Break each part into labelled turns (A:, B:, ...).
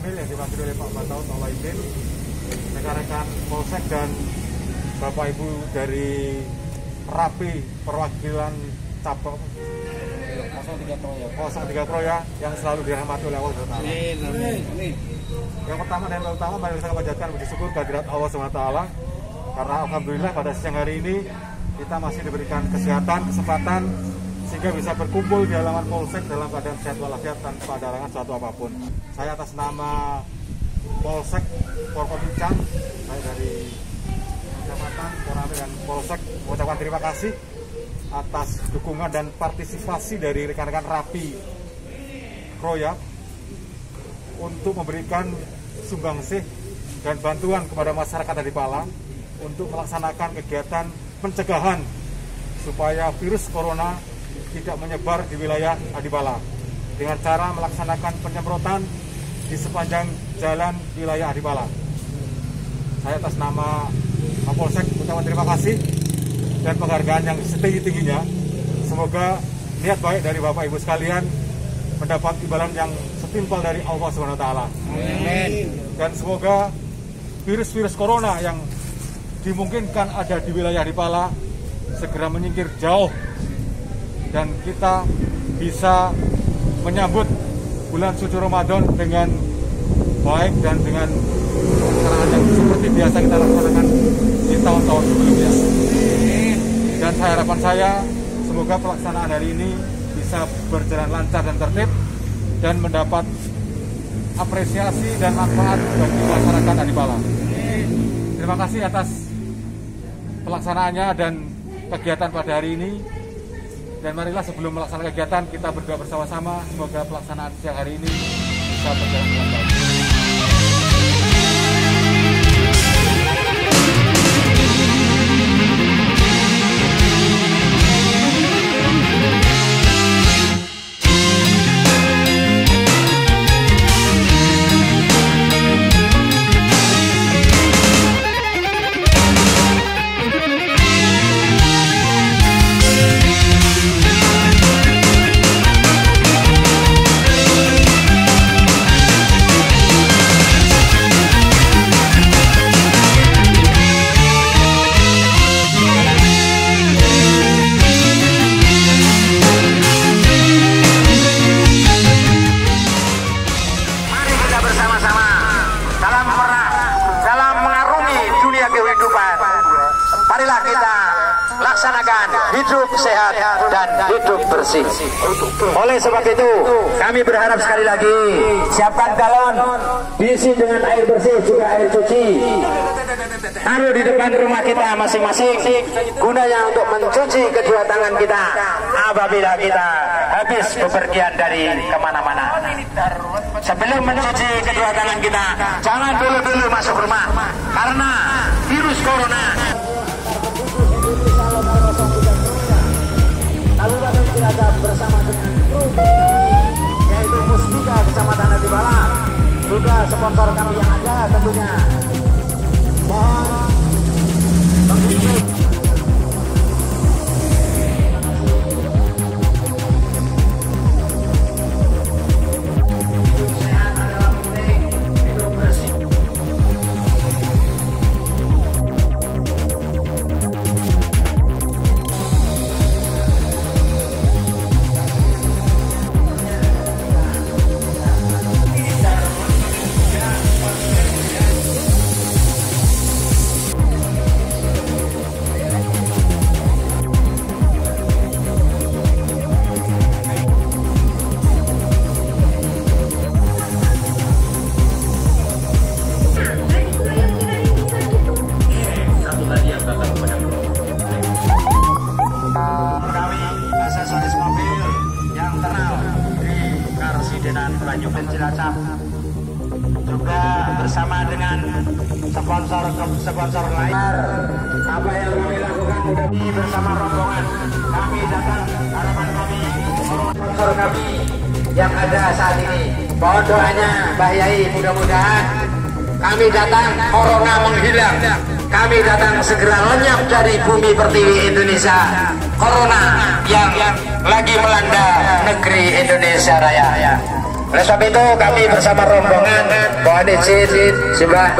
A: Kamil yang diwakili oleh Pak Bataut Tawaidin, rekan-rekan Polsek dan Bapak Ibu dari Rapi perwakilan cabang 03 Proya yang selalu dirahmati oleh Allah SWT. Yang pertama dan utama mari kita panjatkan puji syukur kehadirat Allah SWT, karena alhamdulillah pada siang hari ini kita masih diberikan kesehatan, kesempatan sehingga bisa berkumpul di halaman Polsek dalam keadaan sehat walafiat tanpa ada halangan suatu apapun. Saya atas nama Polsek Porkopincang, saya dari Kecamatan Korame dan Polsek mengucapkan terima kasih atas dukungan dan partisipasi dari rekan-rekan Rapi Kroya untuk memberikan sumbangsih dan bantuan kepada masyarakat Adipala untuk melaksanakan kegiatan pencegahan supaya virus corona tidak menyebar di wilayah Adipala dengan cara melaksanakan penyemprotan di sepanjang jalan wilayah Adipala. Saya atas nama Kapolsek mengucapkan terima kasih dan penghargaan yang setinggi-tingginya. Semoga niat baik dari Bapak Ibu sekalian mendapat imbalan yang setimpal dari Allah SWT. Amin. Dan semoga virus-virus corona yang dimungkinkan ada di wilayah Adipala segera menyingkir jauh dan kita bisa menyambut bulan suci Ramadan dengan baik dan dengan pelaksanaan yang seperti biasa kita laksanakan di tahun-tahun sebelumnya. Dan harapan saya semoga pelaksanaan hari ini bisa berjalan lancar dan tertib dan mendapat apresiasi dan manfaat bagi masyarakat Adipala. Terima kasih atas pelaksanaannya dan kegiatan pada hari ini. Dan marilah sebelum melaksanakan kegiatan kita berdoa bersama-sama semoga pelaksanaan siang hari ini bisa berjalan dengan baik.
B: Marilah kita laksanakan hidup sehat dan hidup bersih. Oleh sebab itu, kami berharap sekali lagi siapkan galon, diisi dengan air bersih juga air cuci. Taruh di depan rumah kita masing-masing, gunanya untuk mencuci kedua tangan kita apabila kita habis bepergian dari kemana-mana. Sebelum mencuci kedua tangan kita, jangan dulu masuk rumah, karena virus corona. Lalu kami berada bersama dengan kru yaitu Musbika Kecamatan Adipala, juga sponsor kami yang ada tentunya. Mohon mengikuti. Banyupen Cilacap juga bersama dengan sponsor lain. Apa yang kami lakukan sudah bersama rombongan kami datang, harapan kami sponsor kami yang ada saat ini. Mohon doanya Mbak Yai, mudah-mudahan kami datang corona menghilang, kami datang segera lenyap dari bumi pertiwi Indonesia. Corona yang lagi melanda negeri Indonesia Raya. Oleh sebab itu kami bersama rombongan, mohon izin Simbah,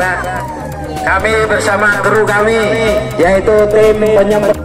B: kami bersama kru kami yaitu tim penyemprot.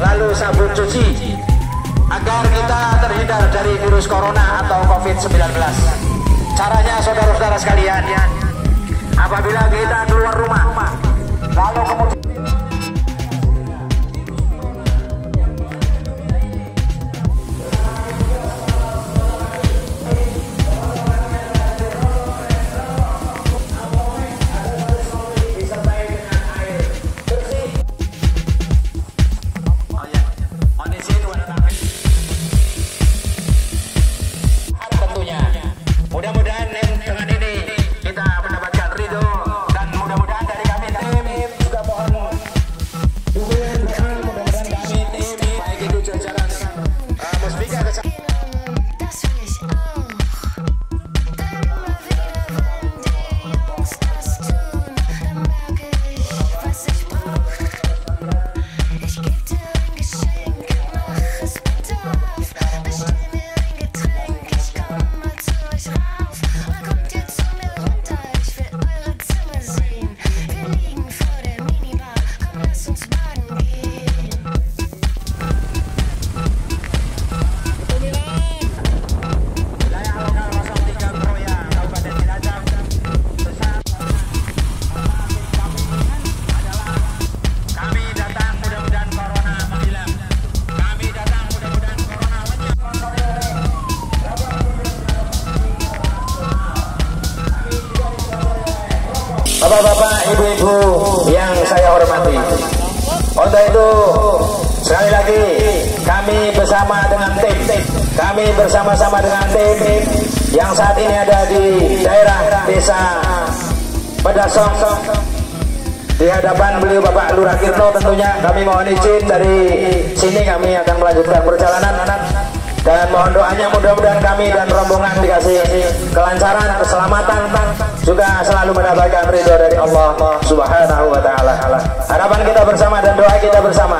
B: Lalu sabun cuci agar kita terhindar dari virus corona atau COVID-19. Caranya saudara-saudara sekalian, apabila kita keluar rumah lalu kemudian mudah-mudahan dengan ini kita mendapatkan ridho dan mudah-mudahan dari kami tim juga mohon dukungan, mudah-mudahan kami tim baik itu jajaran Musbika Bapak-bapak, ibu-ibu yang saya hormati. Untuk itu sekali lagi kami bersama dengan tim, kami bersama-sama dengan tim yang saat ini ada di daerah desa Pedasong di hadapan beliau Bapak Lurah Kirno. Tentunya kami mohon izin dari sini kami akan melanjutkan perjalanan dan mohon doanya mudah-mudahan kami dan rombongan dikasih kelancaran, keselamatan, juga selalu mendapatkan ridho dari Allah Subhanahu wa Ta'ala. Harapan kita bersama dan doa kita bersama.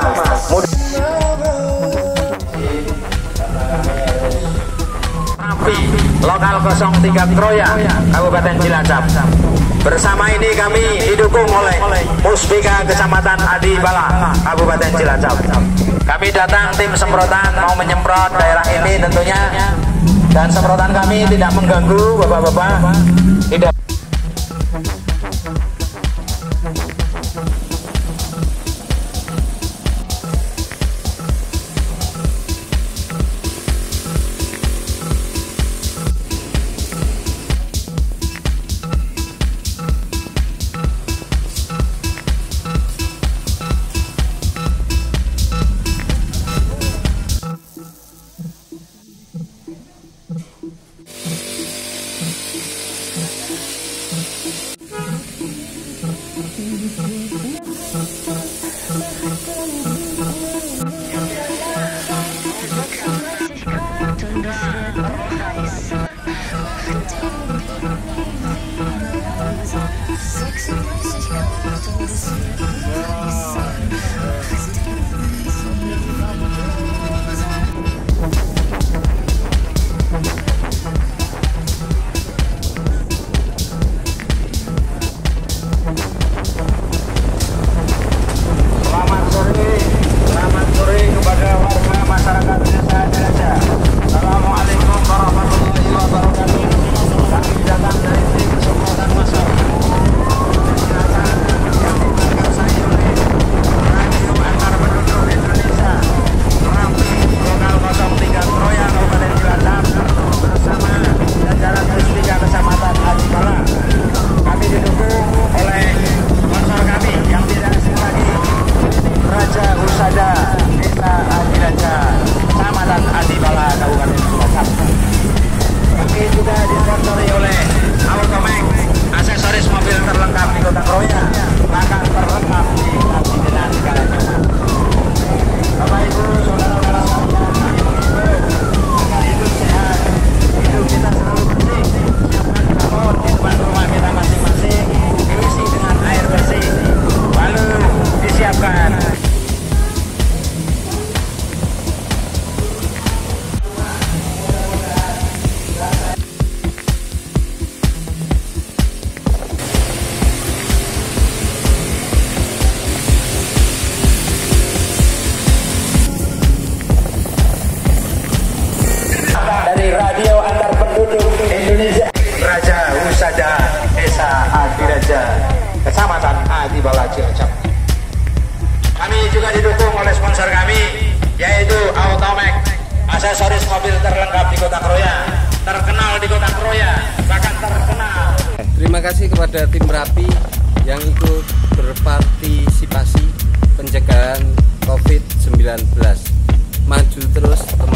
B: Lokal 03 Kroya, Kabupaten Cilacap. Bersama ini kami didukung oleh Musbika Kecamatan Adi Bala, Kabupaten Cilacap. Kami datang tim semprotan mau menyemprot daerah ini tentunya, dan semprotan kami tidak mengganggu bapak-bapak, tidak. Selamat sore kepada warga masyarakat Raja, Kecamatan Adibala Cilacap. Kami juga didukung oleh sponsor kami, yaitu Automek, aksesoris mobil terlengkap di Kota Kroya, terkenal di Kota Kroya, bahkan terkenal.
C: Terima kasih kepada tim Rapi yang ikut berpartisipasi pencegahan COVID-19. Maju terus teman-teman.